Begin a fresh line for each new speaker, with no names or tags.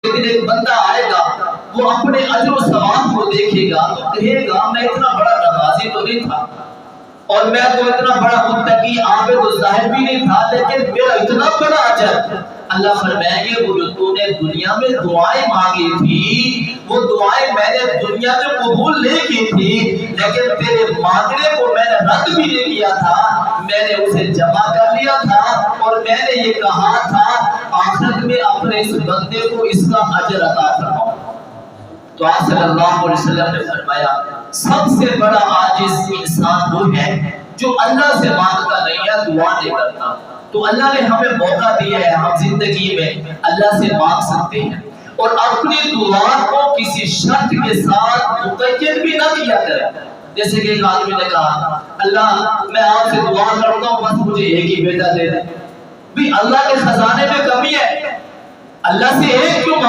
لیکن ایک بندہ آئے گا وہ اپنے اجر و ثواب کو دیکھے گا تو کہے گا میں اتنا بڑا نمازی تو نہیں تھا اور میں تو اتنا بڑا متقی عابد و زاہد بھی نہیں تھا، لیکن میرا اتنا بڑا اجر۔ اللہ فرمائیں گے وہ جو تو نے دنیا میں دعائیں مانگی تھی وہ دعائیں میں نے دنیا میں قبول نہیں کی تھی، لیکن تیرے مانگنے کو میں نے رد بھی نہیں کیا تھا، میں نے اسے جمع کر لیا تھا اور میں نے یہ کہا تھا آخرت میں اپنے اس بندے کو اس کا اجر عطا فرماؤں۔ تو آپ صلی اللہ علیہ وسلم نے فرمایا سب سے بڑا عاجز انسان وہ ہے جو اللہ سے مانگتا نہیں ہے، دعا نہیں کرتا۔ تو اللہ نے ہمیں موقع دیا ہے، ہم زندگی میں اللہ سے مانگ سکتے ہیں اور اپنی دعا کو کسی شرط کے ساتھ مقید بھی نہ کیا کرے۔ جیسے کہ ایک آدمی نے کہا اللہ میں آپ سے دعا کرتا ہوں بس مجھے ایک ہی بیٹا دے دے۔ بھی اللہ کے خزانے میں کمی ہے، اللہ سے ایک کیوں